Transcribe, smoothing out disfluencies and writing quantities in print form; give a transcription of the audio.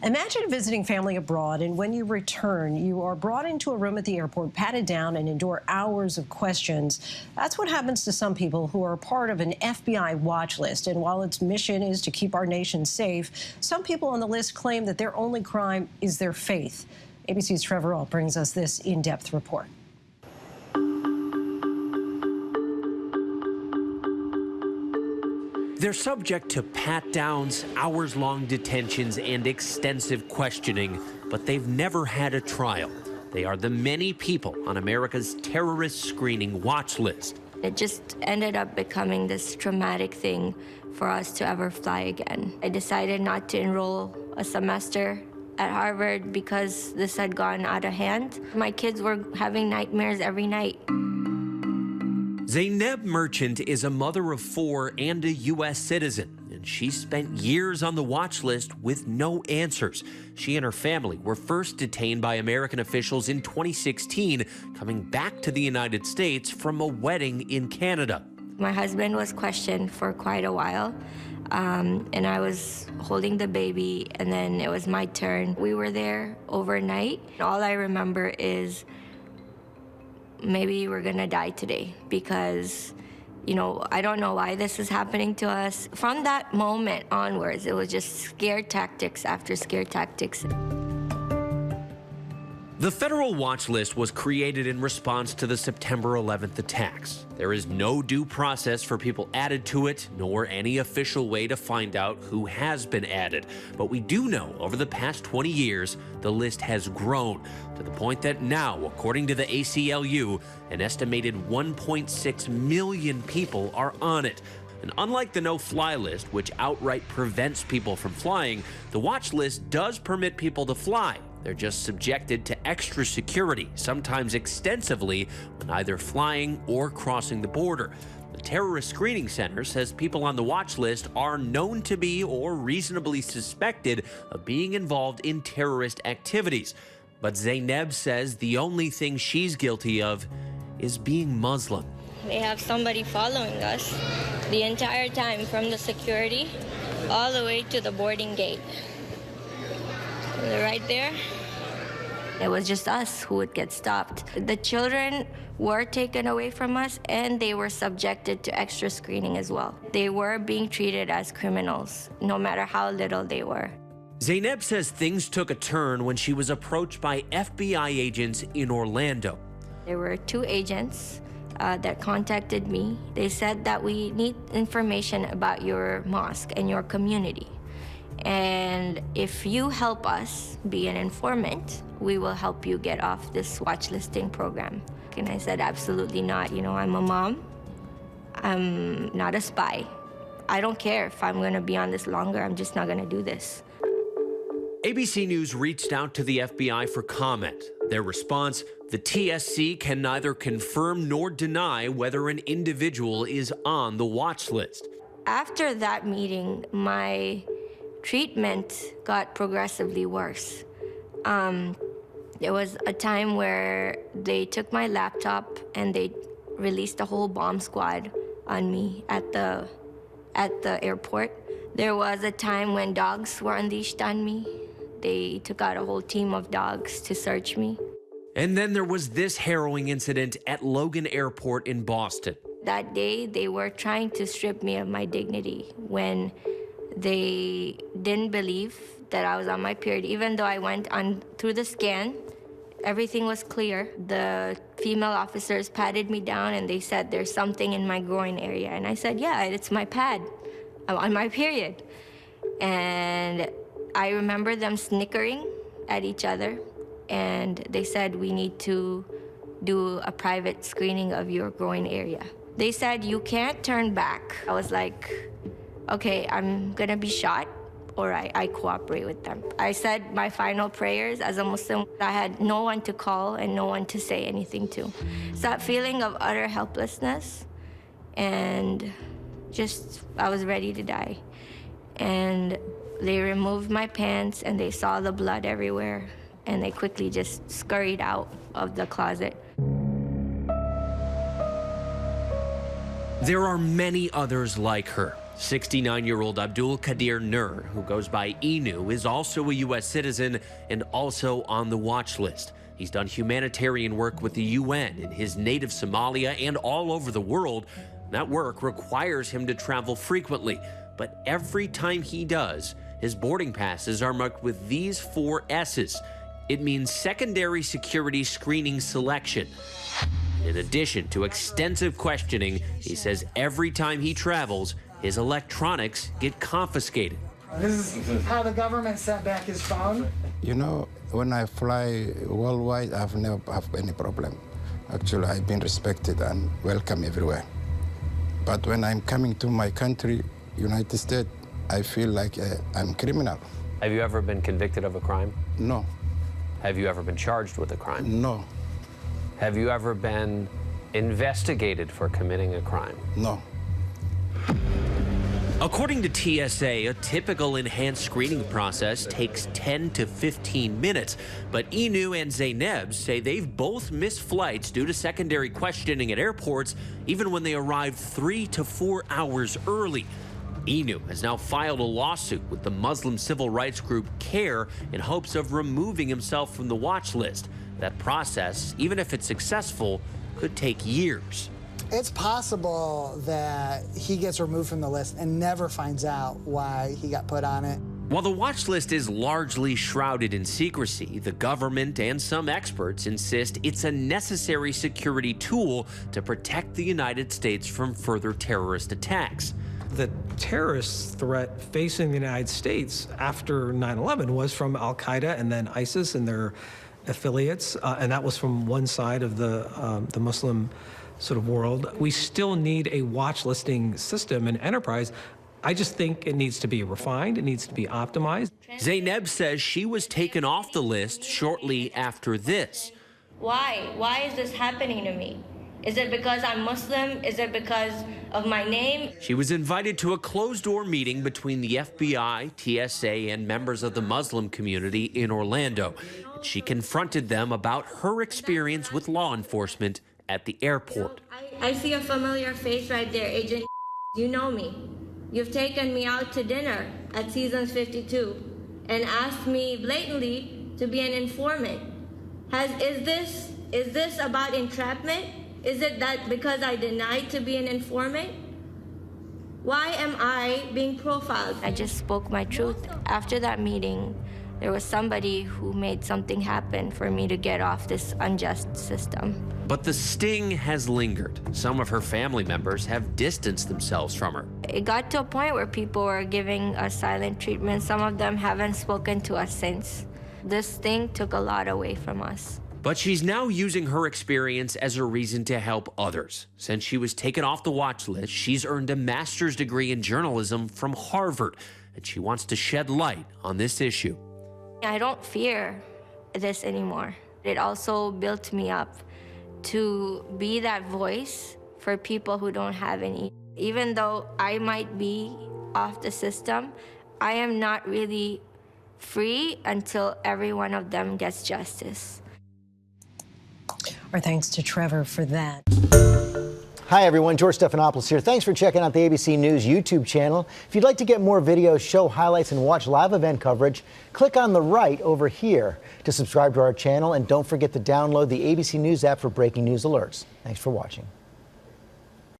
Imagine visiting family abroad, and when you return, you are brought into a room at the airport, patted down, and endure hours of questions. That's what happens to some people who are part of an FBI watch list. And while its mission is to keep our nation safe, some people on the list claim that their only crime is their faith. ABC's Trevor Ault brings us this in-depth report. They're subject to pat-downs, hours-long detentions, and extensive questioning, but they've never had a trial. They are the many people on America's terrorist screening watch list. It just ended up becoming this traumatic thing for us to ever fly again. I decided not to enroll a semester at Harvard because this had gone out of hand. My kids were having nightmares every night. Zainab Merchant is a mother of 4 and a U.S. citizen, and she spent years on the watch list with no answers. She and her family were first detained by American officials in 2016, coming back to the United States from a wedding in Canada. My husband was questioned for quite a while, and I was holding the baby, and then it was my turn. We were there overnight. All I remember is maybe we're gonna die today because, you know, I don't know why this is happening to us. From that moment onwards, it was just scare tactics after scare tactics. The federal watch list was created in response to the September 11th attacks. There is no due process for people added to it, nor any official way to find out who has been added. But we do know over the past 20 years, the list has grown to the point that now, according to the ACLU, an estimated 1.6 million people are on it. And unlike the no-fly list, which outright prevents people from flying, the watch list does permit people to fly. They're just subjected to extra security, sometimes extensively, when either flying or crossing the border. The Terrorist Screening Center says people on the watch list are known to be or reasonably suspected of being involved in terrorist activities. But Zainab says the only thing she's guilty of is being Muslim. They have somebody following us the entire time, from the security all the way to the boarding gate. Right there. It was just us who would get stopped. The children were taken away from us, and they were subjected to extra screening as well. They were being treated as criminals, no matter how little they were. Zainab says things took a turn when she was approached by FBI agents in Orlando. There were 2 agents that contacted me. They said that we need information about your mosque and your community. And if you help us be an informant, we will help you get off this watch listing program. And I said, absolutely not. You know, I'm a mom. I'm not a spy. I don't care if I'm going to be on this longer. I'm just not going to do this. ABC News reached out to the FBI for comment. Their response, the TSC can neither confirm nor deny whether an individual is on the watch list. After that meeting, my treatment got progressively worse. There was a time where they took my laptop and they released a whole bomb squad on me at the airport. There was a time when dogs were unleashed on me. They took out a whole team of dogs to search me. And then there was this harrowing incident at Logan Airport in Boston. That day, they were trying to strip me of my dignity when they didn't believe that I was on my period. Even though I went on through the scan, everything was clear. The female officers patted me down and they said, there's something in my groin area. And I said, yeah, it's my pad. I'm on my period. And I remember them snickering at each other. And they said, we need to do a private screening of your groin area. They said, you can't turn back. I was like, okay, I'm gonna be shot, or I cooperate with them. I said my final prayers as a Muslim. I had no one to call and no one to say anything to. It's that feeling of utter helplessness, and just, I was ready to die. And they removed my pants and they saw the blood everywhere, and they quickly just scurried out of the closet. There are many others like her. 69-year-old Abdul Qadir Nur, who goes by Inu, is also a U.S. citizen and also on the watch list. He's done humanitarian work with the UN in his native Somalia and all over the world. That work requires him to travel frequently, but every time he does, his boarding passes are marked with these 4 S's. It means secondary security screening selection. In addition to extensive questioning, he says every time he travels, his electronics get confiscated. This is how the government sent back his phone. You know, when I fly worldwide, I've never have any problem. Actually, I've been respected and welcome everywhere. But when I'm coming to my country, United States, I feel like I'm criminal. Have you ever been convicted of a crime? No. Have you ever been charged with a crime? No. Have you ever been investigated for committing a crime? No. According to TSA, a typical enhanced screening process takes 10 to 15 minutes. But Inu and Zaineb say they've both missed flights due to secondary questioning at airports, even when they arrived 3 to 4 hours early. Inu has now filed a lawsuit with the Muslim civil rights group CARE in hopes of removing himself from the watch list. That process, even if it's successful, could take years. It's possible that he gets removed from the list and never finds out why he got put on it. While the watch list is largely shrouded in secrecy, the government and some experts insist it's a necessary security tool to protect the United States from further terrorist attacks. The terrorist threat facing the United States after 9/11 was from Al-Qaeda and then ISIS and their affiliates, and that was from one side of the Muslim sort of world. We still need a watch listing system and enterprise. I just think it needs to be refined, it needs to be optimized. Zaineb says she was taken off the list shortly after this. Why? Why is this happening to me? Is it because I'm Muslim? Is it because of my name? She was invited to a closed-door meeting between the FBI, TSA, and members of the Muslim community in Orlando. She confronted them about her experience with law enforcement at the airport. I see a familiar face right there, Agent. You know me. You've taken me out to dinner at Seasons 52 and asked me blatantly to be an informant. Is this about entrapment? Is it that because I denied to be an informant? Why am I being profiled? I just spoke my truth. After that meeting, there was somebody who made something happen for me to get off this unjust system. But the sting has lingered. Some of her family members have distanced themselves from her. It got to a point where people were giving us silent treatment. Some of them haven't spoken to us since. This thing took a lot away from us. But she's now using her experience as a reason to help others. Since she was taken off the watch list, she's earned a master's degree in journalism from Harvard, and she wants to shed light on this issue. I don't fear this anymore. It also built me up to be that voice for people who don't have any. Even though I might be off the system, I am not really free until every one of them gets justice. Our thanks to Trevor for that. Hi, everyone. George Stephanopoulos here. Thanks for checking out the ABC News YouTube channel. If you'd like to get more videos, show highlights, and watch live event coverage, click on the right over here to subscribe to our channel. And don't forget to download the ABC News app for breaking news alerts. Thanks for watching.